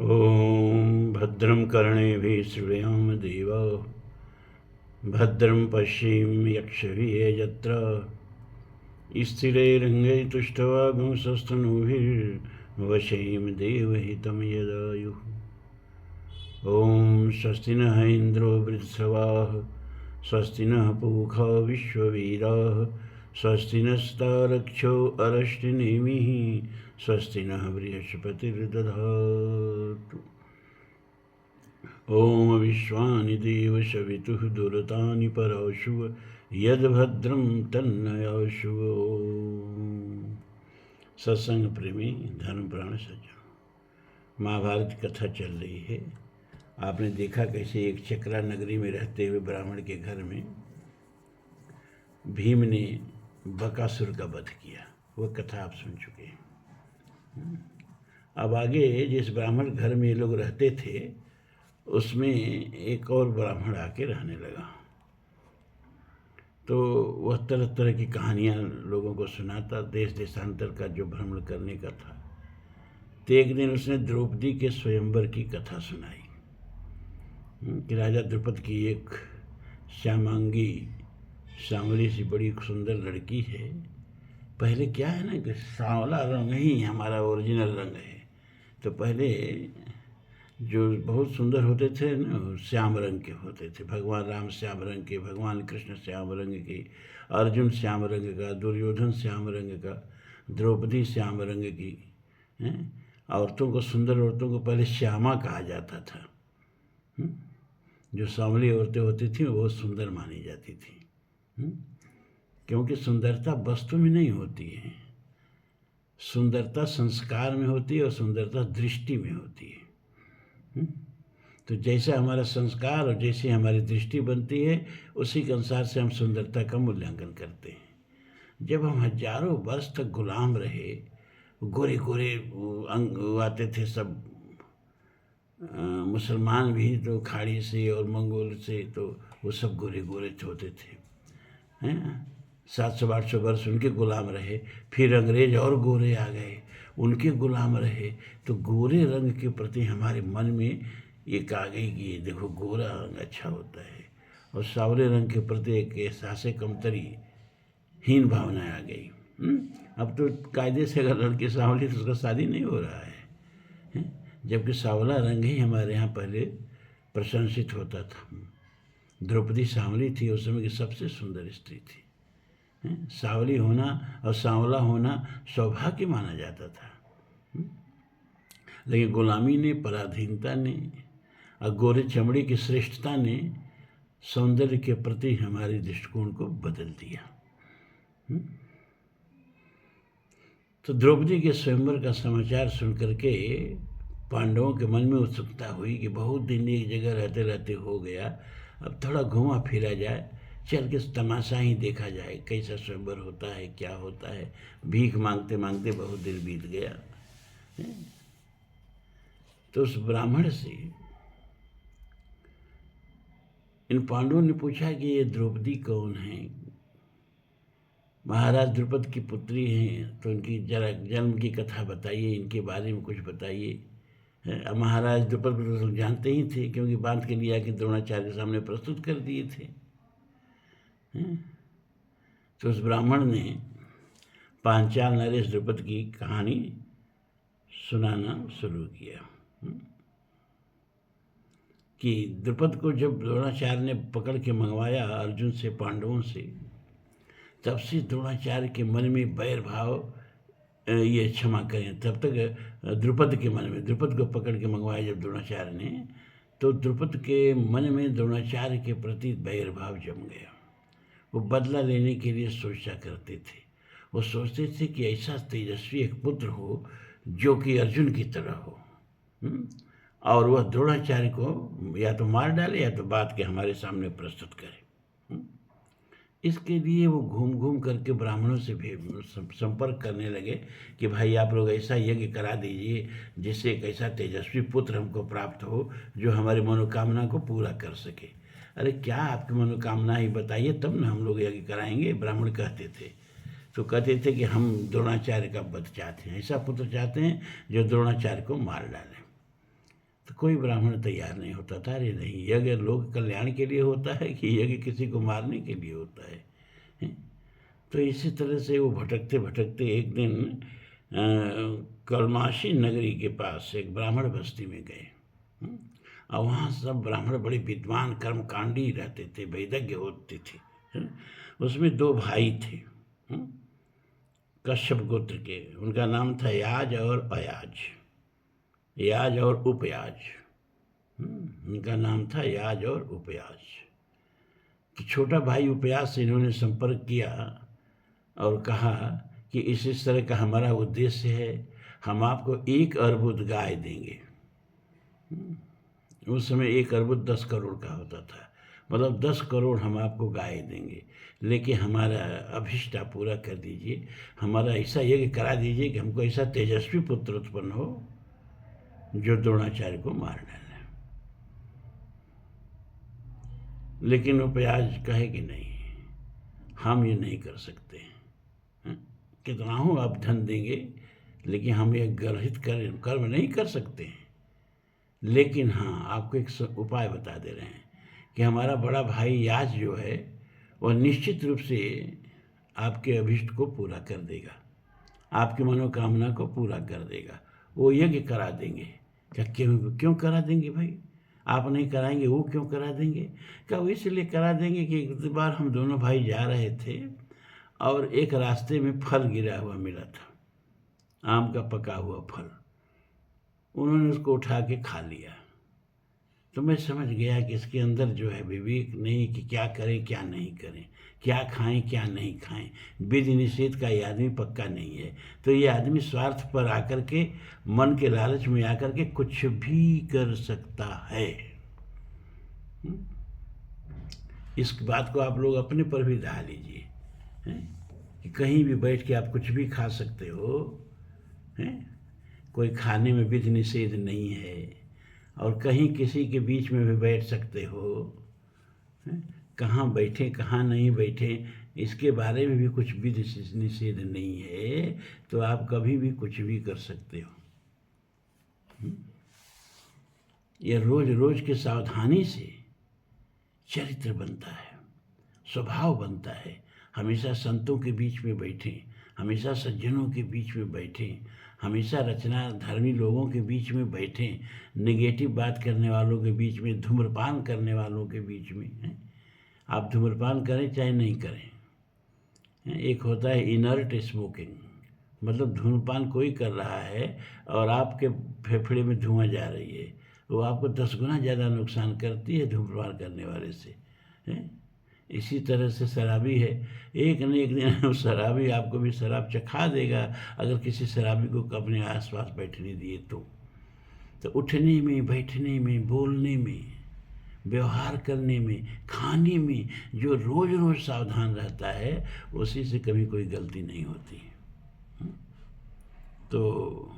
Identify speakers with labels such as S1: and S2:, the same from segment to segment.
S1: ॐ भद्रं कर्णेभिः शृणुयाम देवाः भद्रं पश्येम्यक्षभिर्यजत्र स्थिरैरङ्गैस्तुष्टवागुंसस्तनूभिर्वशेम देवहितं यदायुः। ॐ स्वस्ति नः इन्द्रो वृत्रवाः स्वस्ति नः पूषा विश्ववेदाः स्वस्ति नस्तारक्षो अरष्टिनेमिः स्वस्ति नः बृहस्पतिर्दधातु। ॐ विश्वानि देव सवितुः दुरतानि पराशुव यद्भद्रं तन्नयाशुव। सत्संग प्रेमी धर्म प्राण सज्जन, महाभारत कथा चल रही है। आपने देखा कैसे एक चक्रा नगरी में रहते हुए ब्राह्मण के घर में भीम ने बकासुर का वध किया। वो कथा आप सुन चुके हैं। अब आगे जिस ब्राह्मण घर में ये लोग रहते थे उसमें एक और ब्राह्मण आके रहने लगा। तो वह तरह तरह की कहानियाँ लोगों को सुनाता, देश देशांतर का जो भ्रमण करने का था। तो एक दिन उसने द्रौपदी के स्वयंवर की कथा सुनाई कि राजा द्रुपद की एक श्यामांगी सांवली सी बड़ी सुंदर लड़की है। पहले क्या है ना कि सांवला रंग ही हमारा ओरिजिनल रंग है। तो पहले जो बहुत सुंदर होते थे ना श्याम रंग के होते थे। भगवान राम श्याम रंग के, भगवान कृष्ण श्याम रंग के, अर्जुन श्याम रंग का, दुर्योधन श्याम रंग का, द्रौपदी श्याम रंग की हैं। औरतों को, सुंदर औरतों को पहले श्यामा कहा जाता था। जो सांवली औरतें होती थीं वो बहुत सुंदर मानी जाती थी, क्योंकि सुंदरता वस्तु में नहीं होती है। सुंदरता संस्कार में होती है और सुंदरता दृष्टि में होती है। तो जैसा हमारा संस्कार और जैसी हमारी दृष्टि बनती है उसी के अनुसार से हम सुंदरता का मूल्यांकन करते हैं। जब हम हजारों वर्ष तक गुलाम रहे, गोरे गोरे अंग आते थे सब, मुसलमान भी तो खाड़ी से और मंगोल से, तो वो सब गोरे गोरे होते थे हैं। 700-800 वर्ष उनके गुलाम रहे। फिर अंग्रेज और गोरे आ गए, उनके गुलाम रहे। तो गोरे रंग के प्रति हमारे मन में एक आ गई कि देखो गोरा रंग अच्छा होता है, और सांवले रंग के प्रति एक एहसास कमतरी, हीन भावना आ गई। अब तो कायदे से अगर लड़की सांवली तो उसका शादी नहीं हो रहा है, जबकि सांवला रंग ही हमारे यहाँ पहले प्रशंसित होता था। द्रौपदी सांवली थी, उस समय की सबसे सुंदर स्त्री थी। सांवली होना और सांवला होना सौभाग्य माना जाता था। लेकिन गुलामी ने, पराधीनता ने और गोरे चमड़ी की श्रेष्ठता ने सौंदर्य के प्रति हमारे दृष्टिकोण को बदल दिया। तो द्रौपदी के स्वयंवर का समाचार सुनकर के पांडवों के मन में उत्सुकता हुई कि बहुत दिन एक जगह रहते रहते हो गया, अब थोड़ा घुमा फिरा जाए, चल के तमाशा ही देखा जाए, कैसा स्वयंवर होता है, क्या होता है। भीख मांगते मांगते बहुत देर बीत गया। तो उस ब्राह्मण से इन पांडवों ने पूछा कि ये द्रौपदी कौन है। महाराज द्रुपद की पुत्री हैं, तो इनकी जरा जन्म की कथा बताइए, इनके बारे में कुछ बताइए। अब महाराज द्रुपद को तो जानते ही थे, क्योंकि बांध के लिया कि द्रोणाचार्य के सामने प्रस्तुत कर दिए थे। तो उस ब्राह्मण ने पांचाल नरेश द्रुपद की कहानी सुनाना शुरू किया कि द्रुपद को जब द्रोणाचार्य ने पकड़ के मंगवाया अर्जुन से, पांडवों से, तब से द्रोणाचार्य के मन में बैर भाव, ये क्षमा करें, तब तक द्रुपद के मन में, द्रुपद को पकड़ के मंगवाया जब द्रोणाचार्य ने, तो द्रुपद के मन में द्रोणाचार्य के प्रति बैर भाव जम गया। वो बदला लेने के लिए सोचा करते थे। वो सोचते थे कि ऐसा तेजस्वी एक पुत्र हो जो कि अर्जुन की तरह हो, और वह द्रोणाचार्य को या तो मार डाले या तो बात के हमारे सामने प्रस्तुत करे। इसके लिए वो घूम घूम करके ब्राह्मणों से भी संपर्क करने लगे कि भाई आप लोग ऐसा यज्ञ करा दीजिए जिससे एक ऐसा तेजस्वी पुत्र हमको प्राप्त हो जो हमारी मनोकामना को पूरा कर सके। अरे क्या आपकी मनोकामना ही बताइए, तब ना हम लोग यज्ञ कराएंगे, ब्राह्मण कहते थे। तो कहते थे कि हम द्रोणाचार्य का वध चाहते हैं, ऐसा पुत्र चाहते हैं जो द्रोणाचार्य को मार डाले। तो कोई ब्राह्मण तैयार नहीं होता था। अरे नहीं, यज्ञ लोक कल्याण के लिए होता है कि यज्ञ किसी को मारने के लिए होता है, हैं? तो इसी तरह से वो भटकते भटकते एक दिन कलमाशी नगरी के पास एक ब्राह्मण बस्ती में गए। और वहाँ सब ब्राह्मण बड़े विद्वान कर्मकांडी रहते थे, वैदज्ञ होते थे, हैं? उसमें दो भाई थे, हैं? कश्यप गोत्र के। उनका नाम था याज और अयाज, याज और उपयाज। उनका नाम था याज और उपयाज। कि छोटा भाई उपयाज से इन्होंने संपर्क किया और कहा कि इस तरह का हमारा उद्देश्य है, हम आपको 1 अर्बुद गाय देंगे। उस समय 1 अर्बुद 10 करोड़ का होता था, मतलब 10 करोड़ हम आपको गाय देंगे, लेकिन हमारा अभिष्ट आप पूरा कर दीजिए, हमारा ऐसा यज्ञ करा दीजिए कि हमको ऐसा तेजस्वी पुत्र उत्पन्न हो जो द्रोणाचार्य को मार डाले। लेकिन उपयाज कहे कि नहीं, हम ये नहीं कर सकते, कितना हो आप धन देंगे, लेकिन हम ये गर्हित कर्म नहीं कर सकते हैं। लेकिन हाँ, आपको एक उपाय बता दे रहे हैं कि हमारा बड़ा भाई याज जो है वह निश्चित रूप से आपके अभिष्ट को पूरा कर देगा, आपकी मनोकामना को पूरा कर देगा, वो यज्ञ करा देंगे। क्या क्यों करा देंगे भाई, आप नहीं कराएंगे, वो क्यों करा देंगे? क्या वो इसलिए करा देंगे कि एक बार हम दोनों भाई जा रहे थे और एक रास्ते में फल गिरा हुआ मिला था, आम का पका हुआ फल। उन्होंने उसको उठा के खा लिया। तो मैं समझ गया कि इसके अंदर जो है विवेक नहीं कि क्या करें क्या नहीं करें, क्या खाएं क्या नहीं खाएं। विधि निषेध का ये आदमी पक्का नहीं है। तो ये आदमी स्वार्थ पर आकर के, मन के लालच में आकर के कुछ भी कर सकता है। इस बात को आप लोग अपने पर भी ढा लीजिए, कि कहीं भी बैठ के आप कुछ भी खा सकते हो, हैं? कोई खाने में विधि निषेध नहीं है, और कहीं किसी के बीच में भी बैठ सकते हो, कहाँ बैठे कहाँ नहीं बैठे इसके बारे में भी कुछ विधि निषेध नहीं है। तो आप कभी भी कुछ भी कर सकते हो। ये रोज रोज की सावधानी से चरित्र बनता है, स्वभाव बनता है। हमेशा संतों के बीच में बैठें, हमेशा सज्जनों के बीच में बैठें, हमेशा रचना धर्मी लोगों के बीच में बैठें, नेगेटिव बात करने वालों के बीच में, धूम्रपान करने वालों के बीच में। आप धूम्रपान करें चाहे नहीं करें। एक होता है इनर्ट स्मोकिंग, मतलब धूम्रपान कोई कर रहा है और आपके फेफड़े में धुआं जा रही है, वो आपको 10 गुना ज़्यादा नुकसान करती है धूम्रपान करने वाले से। इसी तरह से शराबी है, एक न एक दिन शराबी आपको भी शराब चखा देगा, अगर किसी शराबी को अपने आसपास बैठने दिए तो उठने में, बैठने में, बोलने में, व्यवहार करने में, खाने में जो रोज रोज सावधान रहता है उसी से कभी कोई गलती नहीं होती। तो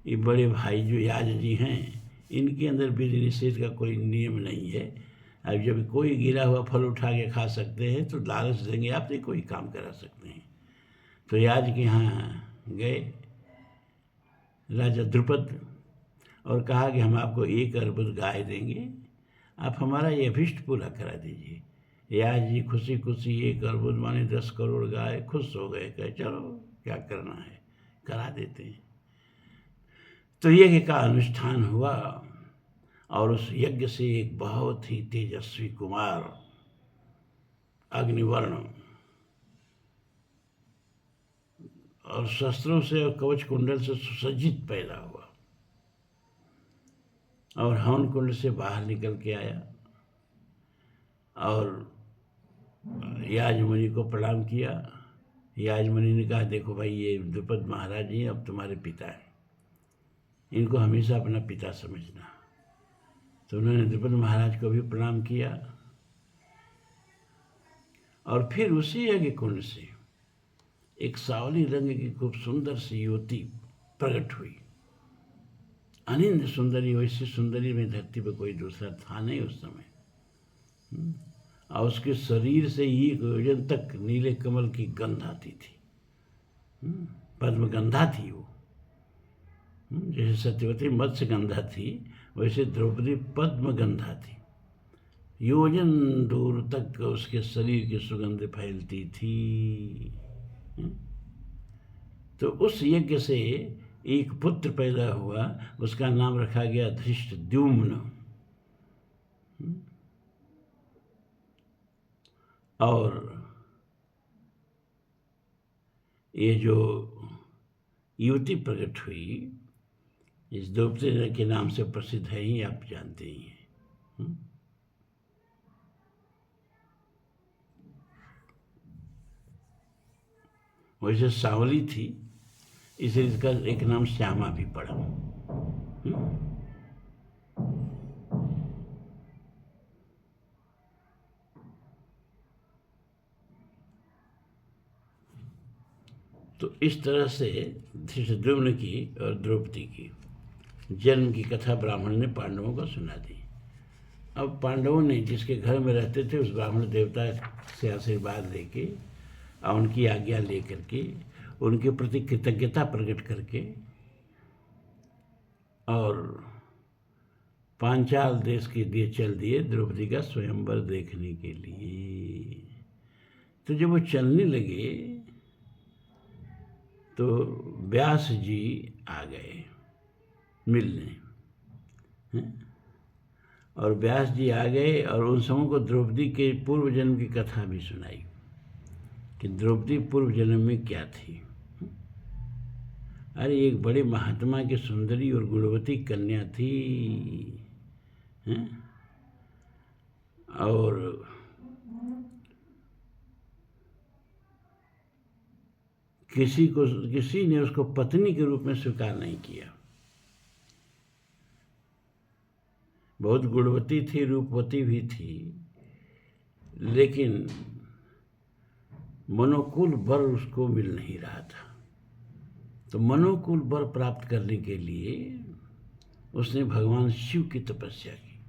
S1: ये बड़े भाई जो याज जी हैं, इनके अंदर विधि निषेध का कोई नियम नहीं है। अब जब कोई गिरा हुआ फल उठा के खा सकते हैं तो लालच देंगे आप नहीं कोई काम करा सकते हैं। तो याज के यहाँ गए राजा द्रुपद और कहा कि हम आपको 1 अर्बुद गाय देंगे, आप हमारा ये अभिष्ट पूरा करा दीजिए। याज जी खुशी खुशी 1 अर्बुद माने 10 करोड़ गाय, खुश हो गए, कहे चलो क्या करना है करा देते हैं। तो यज्ञ का अनुष्ठान हुआ और उस यज्ञ से एक बहुत ही तेजस्वी कुमार अग्निवर्ण और शस्त्रों से और कवच कुंडल से सुसज्जित पैदा हुआ और हवन कुंड से बाहर निकल के आया और याजमुनि को प्रणाम किया। याजमुनि ने कहा देखो भाई ये द्रुपद महाराज जी अब तुम्हारे पिता हैं, इनको हमेशा अपना पिता समझना। तो उन्होंने द्रुपद महाराज को भी प्रणाम किया और फिर उसी यज्ञ कुंड से एक सावली रंग की खूब सुंदर सी युवती प्रकट हुई, अनिंद सुंदरी। वैसी सुंदरी में धरती पर कोई दूसरा था नहीं उस समय। और उसके शरीर से 1 योजन तक नीले कमल की गंध आती थी, पद्मगंधा थी वो। जैसे सत्यवती मत्स्यगंधा थी, वैसे द्रौपदी पद्मगंधा थी। योजन दूर तक उसके शरीर की सुगंध फैलती थी। तो उस यज्ञ से एक पुत्र पैदा हुआ, उसका नाम रखा गया धृष्टद्युम्न। और ये जो युवती प्रकट हुई, इस द्रौपदी के नाम से प्रसिद्ध है ही, आप जानते ही हैं। वैसे सांवली थी, इसलिए इसका एक नाम श्यामा भी पड़ा। तो इस तरह से धृष्टद्युम्न की और द्रौपदी की जन्म की कथा ब्राह्मण ने पांडवों को सुना दी। अब पांडवों ने जिसके घर में रहते थे, उस ब्राह्मण देवता से आशीर्वाद लेके और उनकी आज्ञा लेकर के, उनके प्रति कृतज्ञता प्रकट करके, और पांचाल देश के लिए चल दिए द्रौपदी का स्वयंवर देखने के लिए। तो जब वो चलने लगे तो व्यास जी आ गए मिलने, और व्यास जी आ गए और उन सबों को द्रौपदी के पूर्व जन्म की कथा भी सुनाई कि द्रौपदी पूर्व जन्म में क्या थी। अरे एक बड़े महात्मा की सुंदरी और गुणवती कन्या थी, और किसी ने उसको पत्नी के रूप में स्वीकार नहीं किया। बहुत गुणवती थी, रूपवती भी थी, लेकिन मनोकूल वर उसको मिल नहीं रहा था। तो मनोकूल वर प्राप्त करने के लिए उसने भगवान शिव की तपस्या की।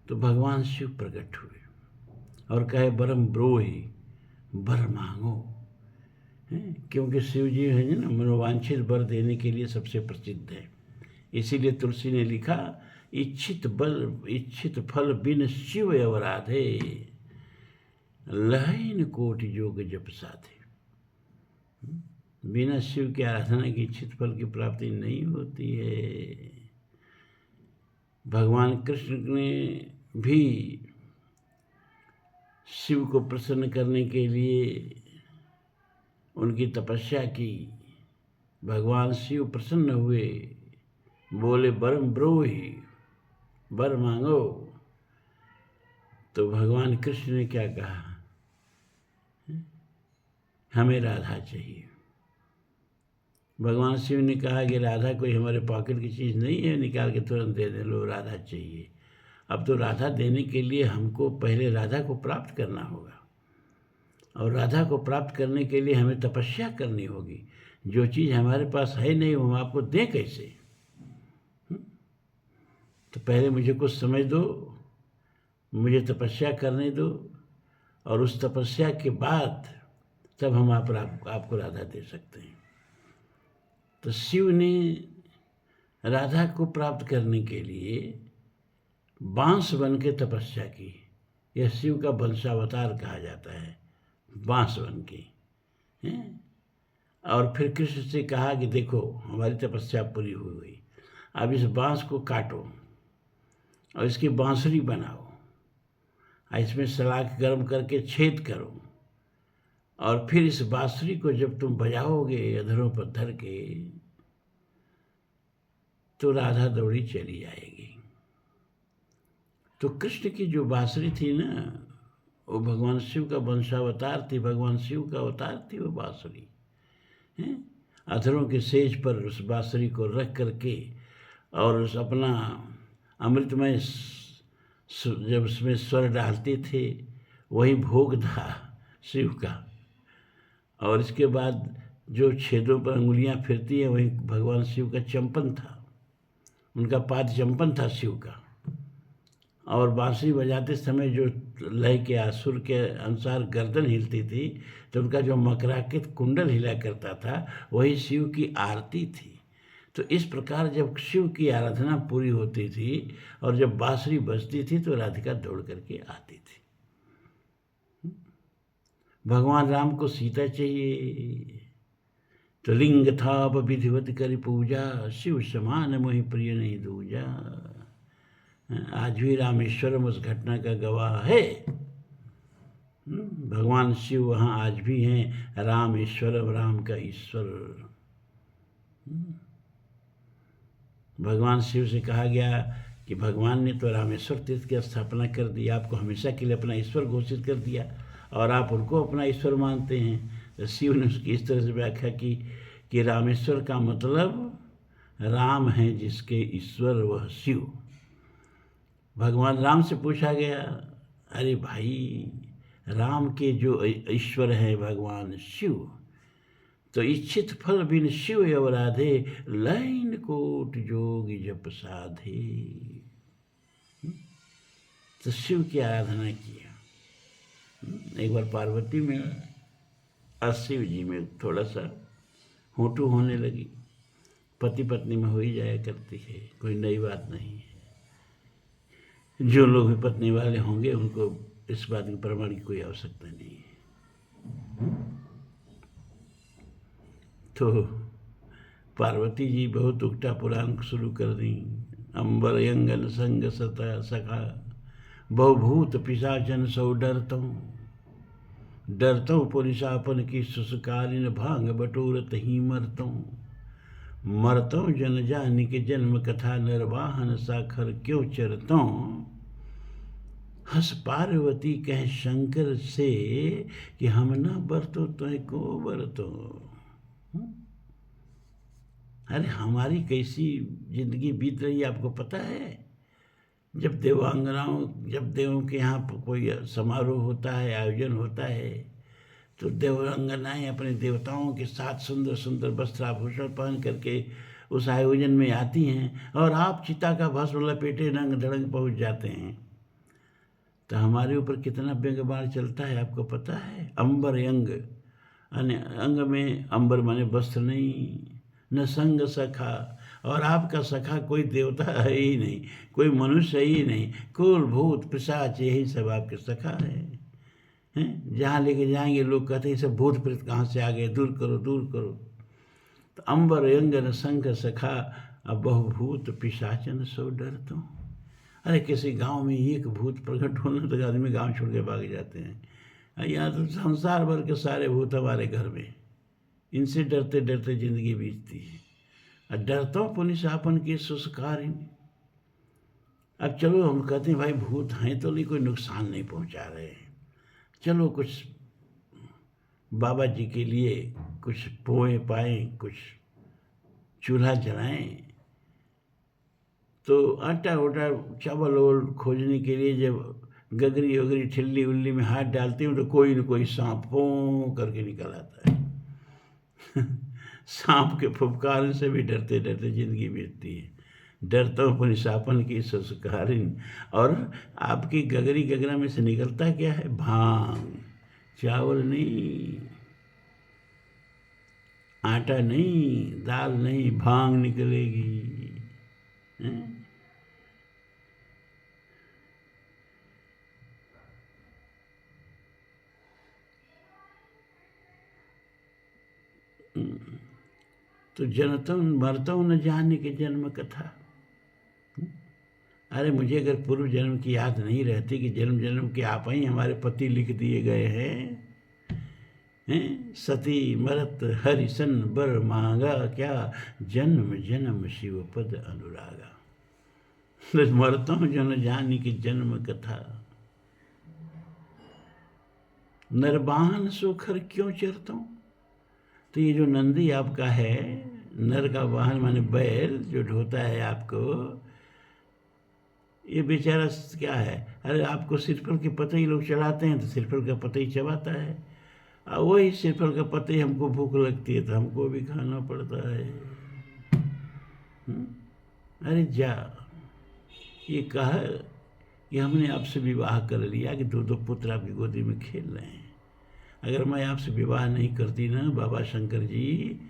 S1: तो भगवान शिव प्रकट हुए और कहे बरम ब्रोहि, वर मांगो। क्योंकि शिव जी है ना, मनोवांछित वर देने के लिए सबसे प्रसिद्ध है। इसीलिए तुलसी ने लिखा, इच्छित फल बिन शिव अवराधे, लहैन कोटि जोग जप साधे। बिना शिव की आराधना की इच्छित फल की प्राप्ति नहीं होती है। भगवान कृष्ण ने भी शिव को प्रसन्न करने के लिए उनकी तपस्या की। भगवान शिव प्रसन्न हुए, बोले बरम ब्रोहि, वर मांगो। तो भगवान कृष्ण ने क्या कहा, हमें राधा चाहिए। भगवान शिव ने कहा कि राधा कोई हमारे पॉकेट की चीज़ नहीं है, निकाल के तुरंत दे दे, लो राधा चाहिए। अब तो राधा देने के लिए हमको पहले राधा को प्राप्त करना होगा, और राधा को प्राप्त करने के लिए हमें तपस्या करनी होगी। जो चीज़ हमारे पास है नहीं, वो हम आपको दें कैसे? तो पहले मुझे कुछ समझ दो, मुझे तपस्या करने दो, और उस तपस्या के बाद तब हम आपको राधा दे सकते हैं। तो शिव ने राधा को प्राप्त करने के लिए बांस बन के तपस्या की। यह शिव का वंशावतार कहा जाता है, बांस बन के। और फिर कृष्ण से कहा कि देखो हमारी तपस्या पूरी हुई गई, अब इस बांस को काटो और इसकी बांसुरी बनाओ, इसमें सलाख गर्म करके छेद करो, और फिर इस बांसुरी को जब तुम बजाओगे अधरों पर धर के, तो राधा दौड़ी चली जाएगी। तो कृष्ण की जो बांसुरी थी ना, वो भगवान शिव का वंशावतार थी, भगवान शिव का अवतार थी वो बांसुरी। अधरों के सेज पर उस बांसुरी को रख करके, और उस अपना अमृतमय जब उसमें स्वर डालते थे, वही भोग था शिव का। और इसके बाद जो छेदों पर अंगुलियां फिरती हैं, वही भगवान शिव का चंपन था, उनका पाद चंपन था शिव का। और बांसुरी बजाते समय जो लय के असुर के अनुसार गर्दन हिलती थी, तो उनका जो मकराकृत कुंडल हिला करता था, वही शिव की आरती थी। तो इस प्रकार जब शिव की आराधना पूरी होती थी और जब बांसुरी बजती थी तो राधिका दौड़ करके आती थी। भगवान राम को सीता चाहिए तो लिंग थाप विधिवत कर पूजा, शिव समान मोहि प्रिय नहीं दूजा। आज भी रामेश्वरम उस घटना का गवाह है। भगवान शिव वहाँ आज भी हैं, रामेश्वरम, राम का ईश्वर। भगवान शिव से कहा गया कि भगवान ने तो रामेश्वर तीर्थ की स्थापना कर दी, आपको हमेशा के लिए अपना ईश्वर घोषित कर दिया और आप उनको अपना ईश्वर मानते हैं। तो शिव ने उसकी इस तरह से व्याख्या की कि रामेश्वर का मतलब राम है जिसके ईश्वर वह शिव। भगवान राम से पूछा गया, अरे भाई, राम के जो ईश्वर है भगवान शिव, तो इच्छित फल बिन शिव अवराधे, लाइन कोट जोग जप साधे। तो शिव की आराधना किया। एक बार पार्वती में और शिव जी में थोड़ा सा होटू होने लगी। पति पत्नी में हो ही जाया करती है, कोई नई बात नहीं है। जो लोग भी पत्नी वाले होंगे उनको इस बात की प्रमाण की कोई आवश्यकता नहीं है। तो पार्वती जी बहुत उक्टा पुराण शुरू कर दी। अंबर यंगन संग सता सखा, बहुभूत पिशाचन सौ डरतों, डरतों पुलिसापन की सुसकारिन, भांग बटोरत ही मरतों, मरतों जन जानि के जन्म कथा, निर्वाहन साखर क्यों चरतों, हस पार्वती कह शंकर से कि हम न बरतो तुह को बरतो। अरे हमारी कैसी जिंदगी बीत रही है आपको पता है? जब देवों के यहाँ कोई समारोह होता है, आयोजन होता है, तो देवांगनाएं अपने देवताओं के साथ सुंदर सुंदर वस्त्राभूषण पहन करके उस आयोजन में आती हैं और आप चिता का भस्म लपेटे रंग धड़ंग पहुँच जाते हैं। तो हमारे ऊपर कितना व्यंग बाण चलता है आपको पता है? अंबर यंग, अंग में अंबर माने वस्त्र नहीं, न संग सखा, और आपका सखा कोई देवता है ही नहीं, कोई मनुष्य ही नहीं, कुल भूत पिशाच यही सब आपके सखा हैं। जहाँ लेके जाएंगे लोग कहते हैं सब भूत प्रेत कहाँ से आ गए, दूर करो दूर करो। तो अंबर यंग न संग सखा, अब बहुभूत पिशाचन सो डरतों। अरे किसी गांव में एक भूत प्रकट होने तक आदमी गांव छोड़ के भाग जाते हैं। यहाँ तो संसार भर के सारे भूत हमारे घर में, इनसे डरते डरते जिंदगी बीतती है। और डरतों पुलिसापन की सुस्कारिन। अब चलो हम कहते हैं भाई भूत हैं तो नहीं, कोई नुकसान नहीं पहुंचा रहे, चलो कुछ बाबा जी के लिए कुछ पोए पाएं, कुछ चूल्हा जलाएं। तो आटा उटा चावल ओवल खोजने के लिए जब गगरी वगरी ठिल्ली उल्ली में हाथ डालते हैं तो कोई न कोई सांप पों करके निकल आता है। सांप के फुफकार से भी डरते डरते जिंदगी बीतती है। डरतों पुलिसापन की सुस्कारिन। और आपकी गगरी गगरा में से निकलता क्या है? भांग, चावल नहीं, आटा नहीं, दाल नहीं, भांग निकलेगी। तो जनतों मरतों न जाने के जन्म कथा। अरे मुझे अगर पूर्व जन्म की याद नहीं रहती कि जन्म जन्म के आप ही हमारे पति लिख दिए गए हैं, सती मरत हरिसन बर मांगा, क्या जन्म जन्म शिव पद अनुरागा। मरतों जन जानी की जन्म कथा, नरवाहन सोखर क्यों चरतों। तो ये जो नंदी आपका है, नर का वाहन माने बैल जो ढोता है आपको, ये बेचारा क्या है? अरे आपको सिरफल के पत्ते ही लोग चढ़ाते हैं तो सिरफल का पत्ते ही चबाता है, और वही सिरफल का पत्ते हमको भूख लगती है तो हमको भी खाना पड़ता है। अरे जा, ये कहा कि हमने आपसे विवाह कर लिया कि दो दो पुत्र आपकी गोदी में खेल रहे हैं, अगर मैं आपसे विवाह नहीं करती ना बाबा शंकर जी,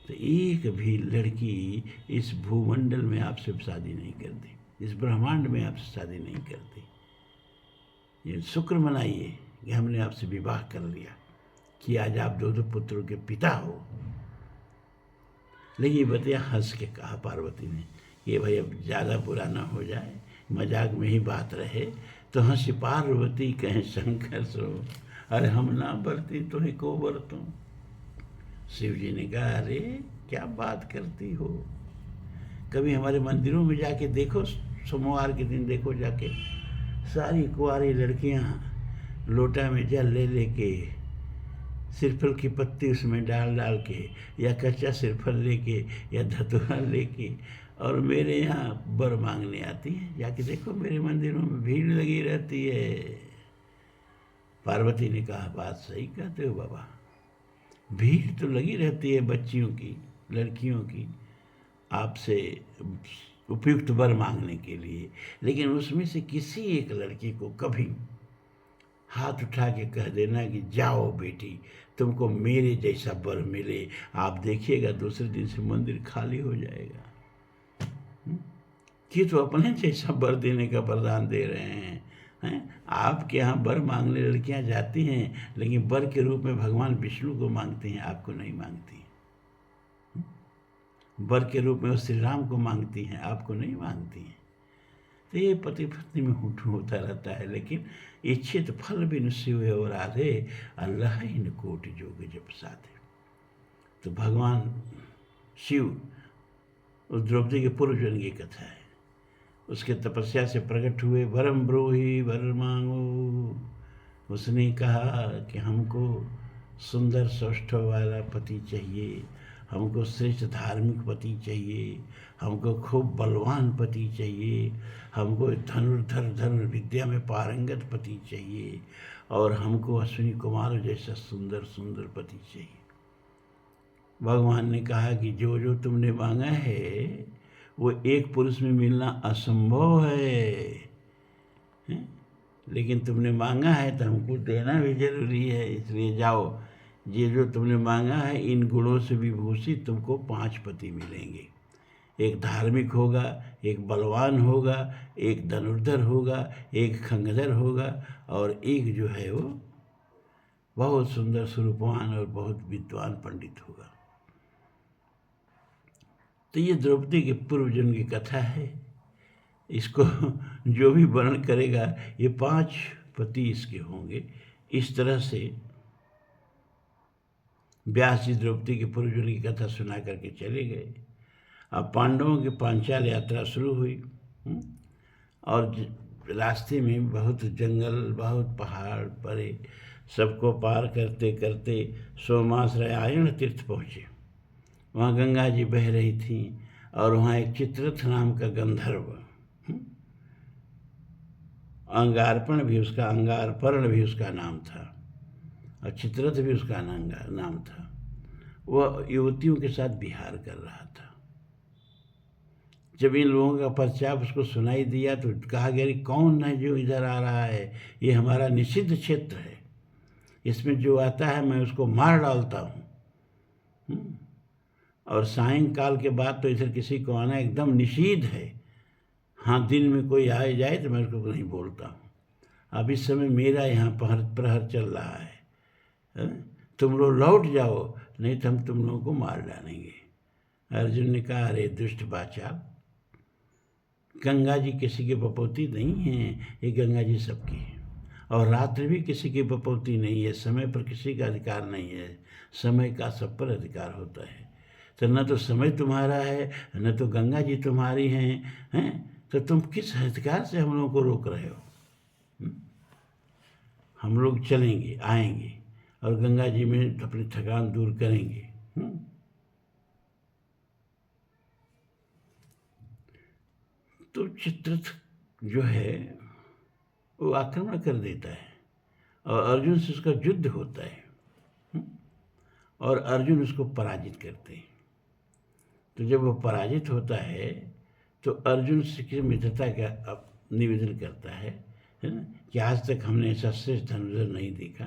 S1: तो एक भी लड़की इस भूमंडल में आपसे शादी नहीं करती, इस ब्रह्मांड में आपसे शादी नहीं करती। ये शुक्र मनाइए कि हमने आपसे विवाह कर लिया, कि आज आप दो दो पुत्रों के पिता हो। लेकिन बतिया हंस के कहा पार्वती ने कि भाई अब ज़्यादा बुरा ना हो जाए, मजाक में ही बात रहे। तो हंसी पार्वती कहें शंकर सो, अरे हम ना बरती तो ही को बरतूं। शिव जी ने कहा, अरे क्या बात करती हो, कभी हमारे मंदिरों में जाके देखो, सोमवार के दिन देखो जाके, सारी कुंवारी लड़कियां लोटा में जल ले लेके, सिरफल की पत्ती उसमें डाल डाल के, या कच्चा सिरफल लेके, या धतूरा लेके, और मेरे यहाँ वर मांगने आती है। जाके देखो मेरे मंदिरों में भीड़ लगी रहती है। पार्वती ने कहा, बात सही कहते हो बाबा, भीड़ तो लगी रहती है बच्चियों की, लड़कियों की, आपसे उपयुक्त वर मांगने के लिए, लेकिन उसमें से किसी एक लड़की को कभी हाथ उठा के कह देना कि जाओ बेटी, तुमको मेरे जैसा वर मिले, आप देखिएगा दूसरे दिन से मंदिर खाली हो जाएगा। कि तो अपने जैसा वर देने का वरदान दे रहे हैं। आपके यहाँ वर मांगने लड़कियां जाती हैं, लेकिन वर के रूप में भगवान विष्णु को मांगती हैं, आपको नहीं मांगती। वर के रूप में वो श्री राम को मांगती हैं, आपको नहीं मांगती हैं। तो ये पति पत्नी में हुठू होता रहता है। लेकिन इच्छित फल बिन शिव और राधे, अल्लाह इन कोटि जोग जप साधे। तो भगवान शिव उस द्रौपदी के पूर्व जन्म की कथा है, उसके तपस्या से प्रकट हुए, वरम ब्रूहि वर मांगो। उसने कहा कि हमको सुंदर सौष्ठव वाला पति चाहिए, हमको श्रेष्ठ धार्मिक पति चाहिए, हमको खूब बलवान पति चाहिए, हमको धनुर्धर विद्या में पारंगत पति चाहिए, और हमको अश्विनी कुमार जैसा सुंदर सुंदर पति चाहिए। भगवान ने कहा कि जो जो तुमने मांगा है वो एक पुरुष में मिलना असंभव है, लेकिन तुमने मांगा है तो हमको देना भी जरूरी है। इसलिए जाओ, ये जो तुमने मांगा है इन गुणों से विभूषित तुमको 5 पति मिलेंगे। एक धार्मिक होगा, एक बलवान होगा, एक धनुर्धर होगा, एक खंगधर होगा, और एक जो है वो बहुत सुंदर स्वरूपवान और बहुत विद्वान पंडित होगा। तो ये द्रौपदी के पूर्व जन्म की कथा है। इसको जो भी वर्णन करेगा ये 5 पति इसके होंगे। इस तरह से व्यास जी द्रौपदी के पूर्व जन्म की कथा सुना करके चले गए। अब पांडवों की पांचाल यात्रा शुरू हुई, और रास्ते में बहुत जंगल, बहुत पहाड़ पड़े। सबको पार करते करते सोमाश्रयायण तीर्थ पहुँचे। वहाँ गंगा जी बह रही थी, और वहाँ एक चित्ररथ नाम का गंधर्व, अंगारपण भी उसका, अंगारपर्ण भी उसका नाम था, और चित्ररथ भी उसका नाम था। वह युवतियों के साथ विहार कर रहा था। जब इन लोगों का प्रचार उसको सुनाई दिया तो कहा गया, कौन है जो इधर आ रहा है, ये हमारा निषिद्ध क्षेत्र है, इसमें जो आता है मैं उसको मार डालता हूँ, और सायंकाल के बाद तो इधर किसी को आना एकदम निषिद्ध है। हाँ, दिन में कोई आए जाए तो मैं उसको नहीं बोलता हूँ। अब इस समय मेरा यहाँ प्रहर चल रहा है, तुम लोग लौट जाओ, नहीं तो हम तुम लोगों को मार डालेंगे। अर्जुन ने कहा, अरे दुष्ट बाचाल, गंगा जी किसी की बपौती नहीं है, ये गंगा जी सबकी है, और रात्रि भी किसी की बपौती नहीं है। समय पर किसी का अधिकार नहीं है, समय का सब पर अधिकार होता है। तो न तो समय तुम्हारा है, न तो गंगा जी तुम्हारी हैं, तो तुम किस अधिकार से हम लोगों को रोक रहे हो? हम लोग चलेंगे, आएंगे, और गंगा जी में अपनी थकान दूर करेंगे। तो चित्ररथ जो है वो आक्रमण कर देता है, और अर्जुन से उसका युद्ध होता है, और अर्जुन उसको पराजित करते हैं। तो जब वो पराजित होता है तो अर्जुन से की मित्रता का निवेदन करता है ना, कि आज तक हमने ऐसा श्रेष्ठ धनुर्धर नहीं देखा,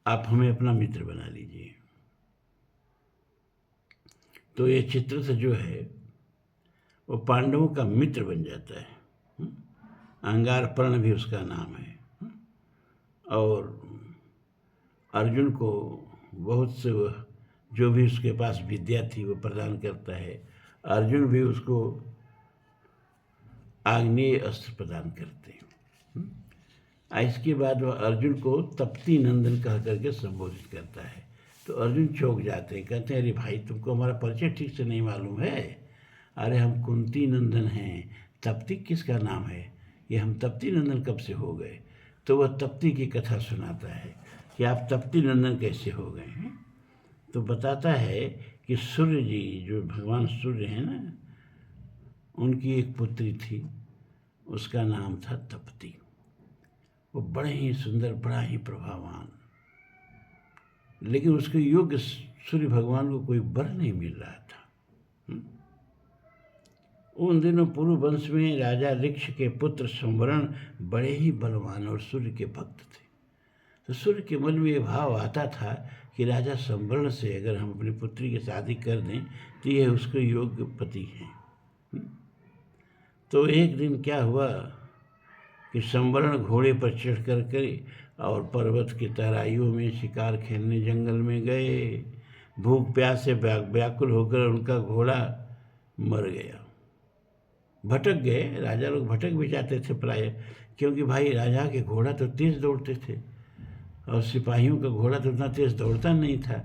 S1: आप हमें अपना मित्र बना लीजिए। तो ये चित्ररथ जो है वो पांडवों का मित्र बन जाता है। अंगारपर्ण भी उसका नाम है। और अर्जुन को बहुत से जो भी उसके पास विद्या थी वो प्रदान करता है। अर्जुन भी उसको आग्नेय अस्त्र प्रदान करते हैं। इसके बाद वह अर्जुन को तप्ती नंदन कह करके संबोधित करता है। तो अर्जुन चौंक जाते हैं, कहते हैं अरे भाई तुमको हमारा परिचय ठीक से नहीं मालूम है। अरे हम कुंती नंदन हैं, तप्ती किसका नाम है? ये हम तप्ती नंदन कब से हो गए? तो वह तप्ती की कथा सुनाता है कि आप तप्ती नंदन कैसे हो गए हैं। तो बताता है कि सूर्य जी, जो भगवान सूर्य हैं ना, उनकी एक पुत्री थी, उसका नाम था तप्ती। वो बड़े ही सुंदर, बड़ा ही प्रभावान, लेकिन उसके योग्य सूर्य भगवान को कोई वर नहीं मिल रहा था। उन दिनों पूर्व वंश में राजा ऋक्ष के पुत्र संवरण बड़े ही बलवान और सूर्य के भक्त थे। तो सूर्य के मन में ये भाव आता था कि राजा संवरण से अगर हम अपनी पुत्री की शादी कर दें तो ये उसके योग्य पति हैं। तो एक दिन क्या हुआ कि संवरण घोड़े पर चढ़ कर के और पर्वत की तराइयों में शिकार खेलने जंगल में गए। भूख प्यास से व्याकुल होकर उनका घोड़ा मर गया। भटक गए, राजा लोग भटक भी जाते थे प्राय, क्योंकि भाई राजा के घोड़ा तो तेज़ दौड़ते थे और सिपाहियों का घोड़ा तो उतना तेज़ दौड़ता नहीं था।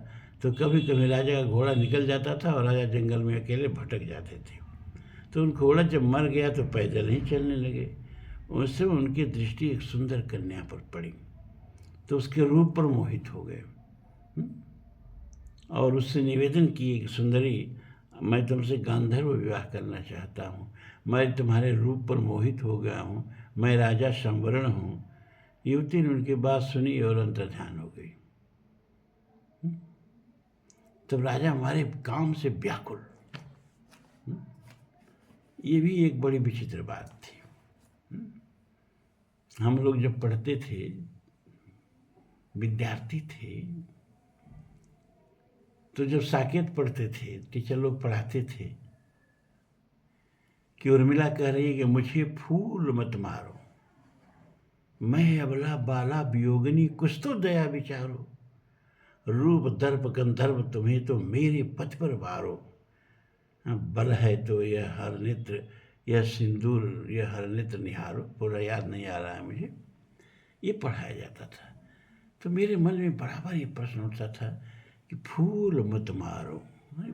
S1: तो कभी कभी राजा का घोड़ा निकल जाता था और राजा जंगल में अकेले भटक जाते थे। तो उन घोड़ा जब मर गया तो पैदल ही चलने लगे। उससे उनकी दृष्टि एक सुंदर कन्या पर पड़ी, तो उसके रूप पर मोहित हो गए और उससे निवेदन किए कि सुंदरी, मैं तुमसे गांधर्व विवाह करना चाहता हूँ। मैं तुम्हारे रूप पर मोहित हो गया हूँ। मैं राजा संवरण हूँ। युवती ने उनकी बात सुनी और अंतर्ध्यान हो गई। तब राजा हमारे काम से व्याकुल। ये भी एक बड़ी विचित्र बात थी। हम लोग जब पढ़ते थे, विद्यार्थी थे, तो जब साकेत पढ़ते थे, टीचर लोग पढ़ाते थे कि उर्मिला कह रही है कि मुझे फूल मत मारो, मैं अबला बाला वियोगिनी, कुछ तो दया विचारो, रूप दर्प गंधर्व तुम्हें तो मेरे पथ पर वारो, बल है तो यह हर नेत्र, यह सिंदूर, यह हर नेत्र निहारो। पूरा याद नहीं आ रहा है मुझे। ये पढ़ाया जाता था। तो मेरे मन में बराबर ये प्रश्न उठता था कि फूल मत मारो,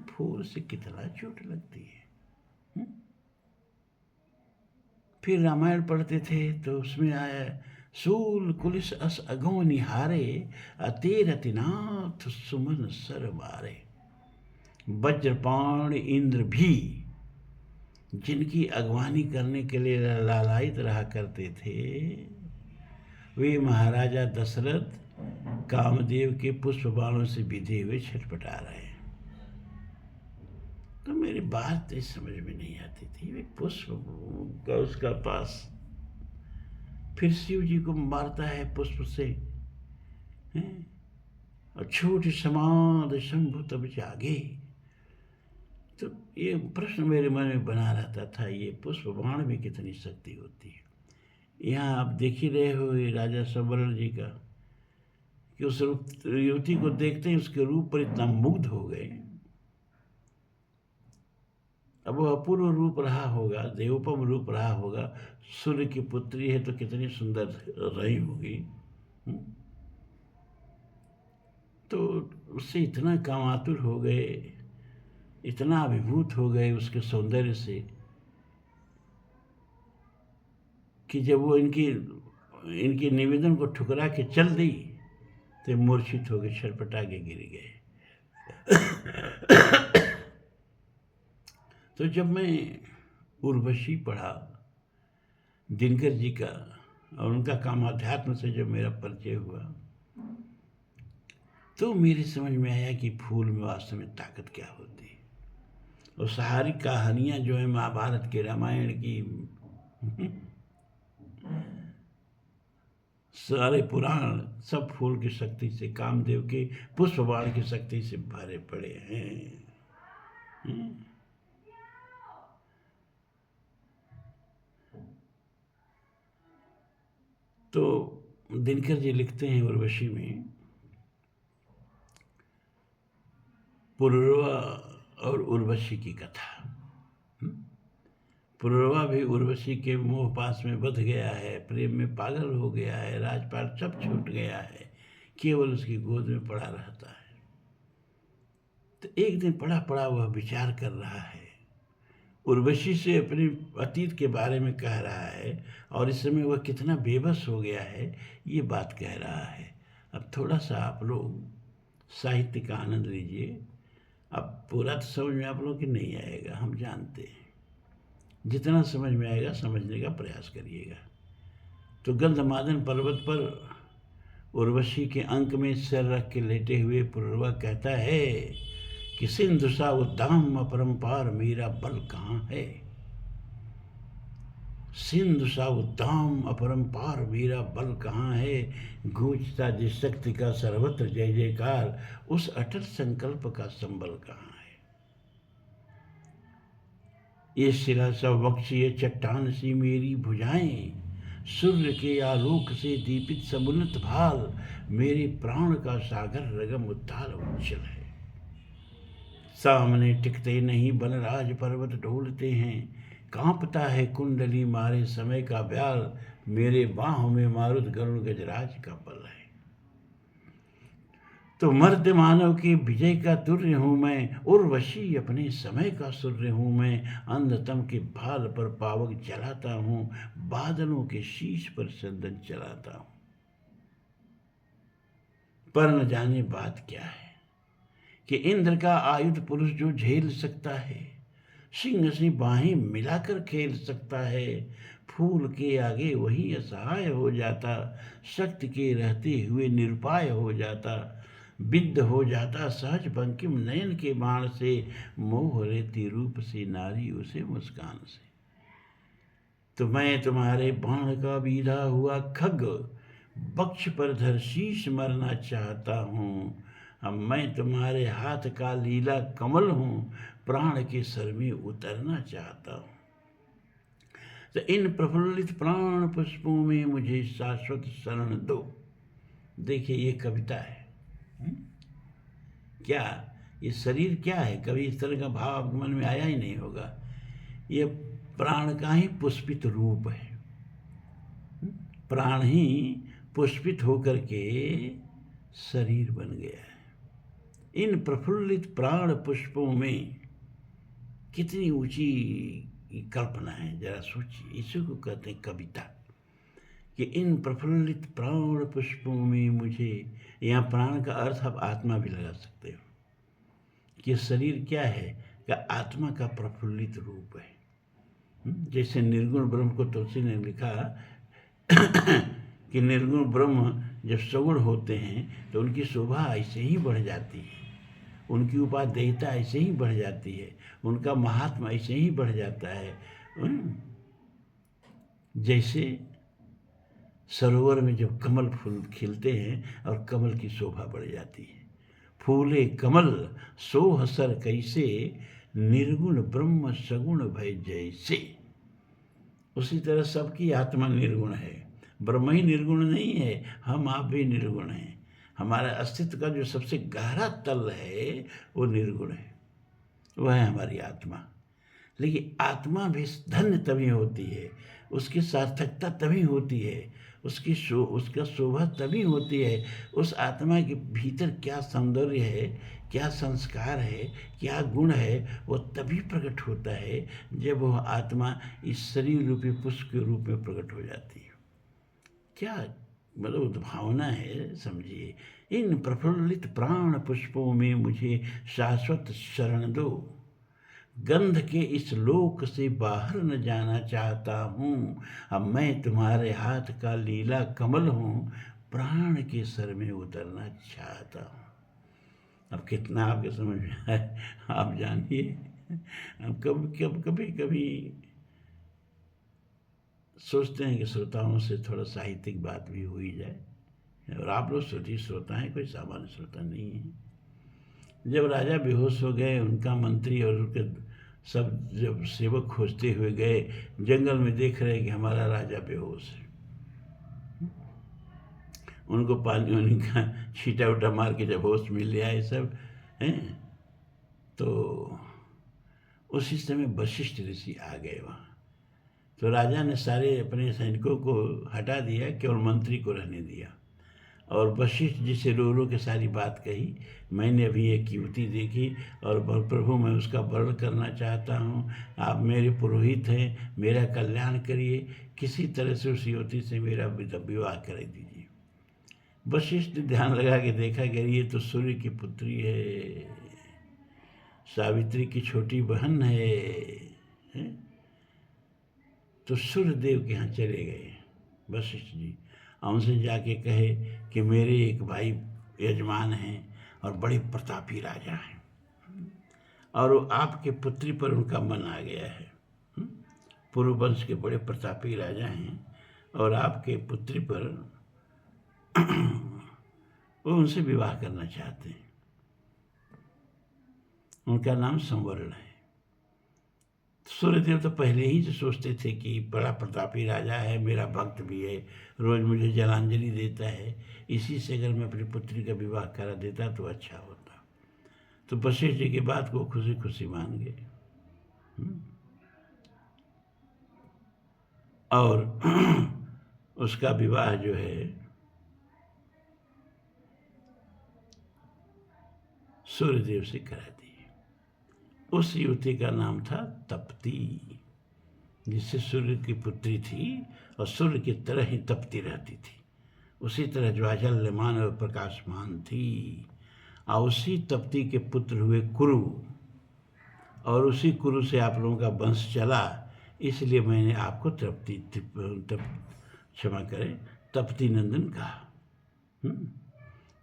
S1: फूल से कितना चोट लगती है। फिर रामायण पढ़ते थे तो उसमें आया सूल कुलिस अस अगो निहारे, अतेर अतिनाथ सुमन सर मारे। वज्रपाण इंद्र भी जिनकी अगवानी करने के लिए लालायित रहा करते थे, वे महाराजा दशरथ कामदेव के पुष्प बाणों से विधे हुए छटपटा रहे हैं। तो मेरी बात इस समझ में नहीं आती थी। वे पुष्प का उसका पास, फिर शिव जी को मारता है पुष्प से, और छोटी समाध शंभु तब जागे। तो ये प्रश्न मेरे मन में बना रहता था, ये पुष्प बाण में कितनी शक्ति होती है। यहाँ आप देख ही रहे हो ये राजा संवरण जी का, कि उस युवती को देखते ही उसके रूप पर इतना मुग्ध हो गए। अब वो अपूर्व रूप रहा होगा, देवोपम रूप रहा होगा, सूर्य की पुत्री है तो कितनी सुंदर रही होगी। तो उससे इतना कामातुर हो गए, इतना अभिभूत हो गए उसके सौंदर्य से, कि जब वो इनके निवेदन को ठुकरा के चल दी तो मूर्छित हो गए, छटपटा के गिर गए। तो जब मैं उर्वशी पढ़ा दिनकर जी का, और उनका कामाध्यात्म से जब मेरा परिचय हुआ, तो मेरी समझ में आया कि फूल में वास्तव में ताकत क्या होती है। और सारी कहानियाँ जो है महाभारत के, रामायण की, सारे पुराण सब फूल की शक्ति से, कामदेव के पुष्पबाण की शक्ति से भरे पड़े हैं। हम्म। तो दिनकर जी लिखते हैं उर्वशी में, पुरुरवा और उर्वशी की कथा। पुरुरवा भी उर्वशी के मोह पास में बंध गया है, प्रेम में पागल हो गया है, राजपाट सब छूट गया है, केवल उसकी गोद में पड़ा रहता है। तो एक दिन पड़ा पड़ा वह विचार कर रहा है, उर्वशी से अपने अतीत के बारे में कह रहा है, और इस समय वह कितना बेबस हो गया है ये बात कह रहा है। अब थोड़ा सा आप लोग साहित्य का आनंद लीजिए। अब पूरा तो समझ में आप लोग की नहीं आएगा, हम जानते हैं। जितना समझ में आएगा समझने का प्रयास करिएगा। तो गंधमादन पर्वत पर उर्वशी के अंक में सिर रख के लेटे हुए पुरुरवा कहता है कि सिंधु सा उद्दाम अपरंपार मेरा बल कहाँ है। सिंधु सा उद्दाम अपरंपार मेरा बल कहाँ है। गूंजता जिस शक्ति का सर्वत्र जय जयकार, उस अटल संकल्प का संबल कहाँ है। ये शिला सा वक्ष, ये चट्टान सी मेरी भुजाएं, सूर्य के आलोक से दीपित समुन्नत भाल, मेरे प्राण का सागर रगम उद्दाल उज्जवल है। सामने टिकते नहीं बनराज पर्वत ढोलते हैं, कांपता है कुंडली मारे समय का ब्याल, मेरे बाहों में मारुत गरुण गजराज का बल है। तो मर्द मानव की विजय का तुर्य हूँ मैं, उर्वशी अपने समय का सूर्य हूँ मैं। अंधतम के भाल पर पावक जलाता हूँ, बादलों के शीश पर चंदन चलाता हूँ। पर न जाने बात क्या है कि इंद्र का आयुध पुरुष जो झेल सकता है, सिंह से बाहें मिलाकर खेल सकता है। फूल के आगे वही असहाय हो जाता, शक्ति के रहते हुए निरुपाय हो जाता। विद्ध हो जाता सहज बंकिम नयन के बाण से, मोह लेती रूप से नारी उसे मुस्कान से। तो मैं तुम्हारे बाण का बीधा हुआ खग, बक्ष पर धर शीश मरना चाहता हूँ। अब मैं तुम्हारे हाथ का लीला कमल हूँ, प्राण के सर में उतरना चाहता हूँ। तो इन प्रफुल्लित प्राण पुष्पों में मुझे शाश्वत शरण दो। देखिए ये कविता है। क्या ये शरीर क्या है, कभी इस तरह का भाव आपके मन में आया ही नहीं होगा। ये प्राण का ही पुष्पित रूप है। प्राण ही पुष्पित होकर के शरीर बन गया है। इन प्रफुल्लित प्राण पुष्पों में कितनी ऊंची कल्पना है, जरा सोचिए। इसी को कहते हैं कविता, कि इन प्रफुल्लित प्राण पुष्पों में मुझे, यहाँ प्राण का अर्थ आप आत्मा भी लगा सकते हो, कि शरीर क्या है, कि आत्मा का प्रफुल्लित रूप है। जैसे निर्गुण ब्रह्म को तुलसी ने लिखा कि निर्गुण ब्रह्म जब सगुण होते हैं तो उनकी शोभा ऐसे ही बढ़ जाती है, उनकी उपादेयता ऐसे ही बढ़ जाती है, उनका महात्मा ऐसे ही बढ़ जाता है। जैसे सरोवर में जब कमल फूल खिलते हैं और कमल की शोभा बढ़ जाती है। फूले कमल सोह सर कैसे, निर्गुण ब्रह्म सगुण भय जैसे। उसी तरह सबकी आत्मा निर्गुण है, ब्रह्म ही निर्गुण नहीं है, हम आप भी निर्गुण हैं। हमारा अस्तित्व का जो सबसे गहरा तल है वो निर्गुण है, वह है हमारी आत्मा। लेकिन आत्मा भी धन्य तभी होती है, उसकी सार्थकता तभी होती है, उसका शोभा तभी होती है। उस आत्मा के भीतर क्या सौंदर्य है, क्या संस्कार है, क्या गुण है, वो तभी प्रकट होता है जब वह आत्मा इस शरीर रूपी पुष्प के रूप में प्रकट हो जाती है। क्या मतलब उद्भावना है, समझिए। इन प्रफुल्लित प्राण पुष्पों में मुझे शाश्वत शरण दो, गंध के इस लोक से बाहर न जाना चाहता हूँ। अब मैं तुम्हारे हाथ का लीला कमल हूँ, प्राण के सर में उतरना चाहता हूँ। अब कितना आपके समझ में आए आप जानिए। अब कभी कभी सोचते हैं कि श्रोताओं से थोड़ा साहित्यिक बात भी हुई जाए, और आप लोग श्रोता हैं, कोई सामान्य श्रोता नहीं है। जब राजा बेहोश हो गए, उनका मंत्री और उनके सब जब सेवक खोजते हुए गए जंगल में, देख रहे कि हमारा राजा बेहोश है। उनको पानी वानी का छींटा उटा मार के जब होश मिल गया ये सब हैं, तो उसी समय वशिष्ठ ऋषि आ गए वहाँ। तो राजा ने सारे अपने सैनिकों को हटा दिया, केवल मंत्री को रहने दिया। और वशिष्ठ जी से रो रो के सारी बात कही, मैंने अभी एक युवती देखी और प्रभु मैं उसका वर्ण करना चाहता हूँ, आप मेरे पुरोहित हैं, मेरा कल्याण करिए, किसी तरह से उस युवती से मेरा विवाह कर दीजिए। वशिष्ठ ने ध्यान लगा के देखा कि ये तो सूर्य की पुत्री है, सावित्री की छोटी बहन है। तो सूर्यदेव के यहाँ चले गए वशिष्ठ जी, और उनसे जाके कहे कि मेरे एक भाई यजमान हैं और बड़े प्रतापी राजा हैं, और वो आपके पुत्री पर उनका मन आ गया है। पूर्व वंश के बड़े प्रतापी राजा हैं और आपके पुत्री पर वो उनसे विवाह करना चाहते हैं। उनका नाम संवर्ण है। सूर्यदेव तो पहले ही से सोचते थे कि बड़ा प्रतापी राजा है, मेरा भक्त भी है, रोज़ मुझे जलांजलि देता है, इसी से अगर मैं अपनी पुत्री का विवाह करा देता तो अच्छा होता। तो वशिष्ठ जी की बात को खुशी खुशी मान गए। और उसका विवाह जो है सूर्यदेव से करा दिए। उस युवती का नाम था तप्ती, जिससे सूर्य की पुत्री थी और सूर्य की तरह ही तपती रहती थी, उसी तरह ज्वाजल्यमान और प्रकाशमान थी। और उसी तप्ती के पुत्र हुए कुरु, और उसी कुरु से आप लोगों का वंश चला, इसलिए मैंने आपको क्षमा करें तप्ती नंदन कहा।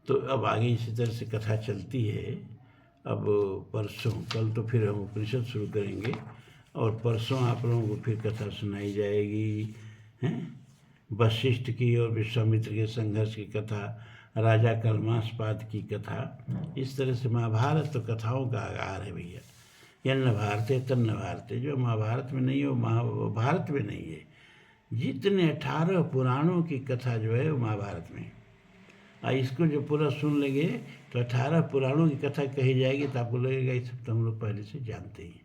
S1: तो अब आगे इसी तरह से कथा चलती है। अब परसों, कल तो फिर हम उपनिषद शुरू करेंगे और परसों आप लोगों को फिर कथा सुनाई जाएगी हैं, वशिष्ठ की और विश्वामित्र के संघर्ष की कथा, राजा कलमासपाद की कथा। इस तरह से महाभारत तो कथाओं का आगार है भैया। यन्न भारते तन्न भारते, जो महाभारत में नहीं है वो भारत में नहीं है। जितने 18 पुराणों की कथा जो है वो महाभारत में, और इसको जो पूरा सुन लेंगे तो 18 पुराणों की कथा कही जाएगी तो आपको लगेगा ये सब तो हम लोग पहले से जानते हैं।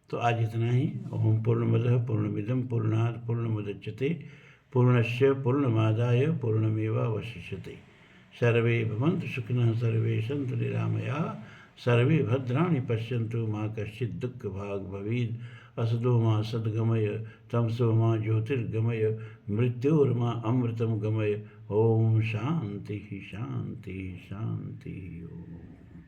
S1: तो आज इतना ही। ओम पूर्णमदः पूर्णमिदं पूर्णात् पूर्णमुदच्यते पूर्णस्य पूर्णमादाय पूर्णमेवावशिष्यते। सर्वे भवन्तु सुखिनः, सर्वे सन्तु निरामयाः, सर्वे भद्राणि पश्यन्तु, मा कश्चित् दुःखभाग् भवेत्। असतो मा सद्गमय, तमसो मा ज्योतिर्गमय, मृत्योर्मा अमृतं गमय। ओम शांति शांति शांति। ओम।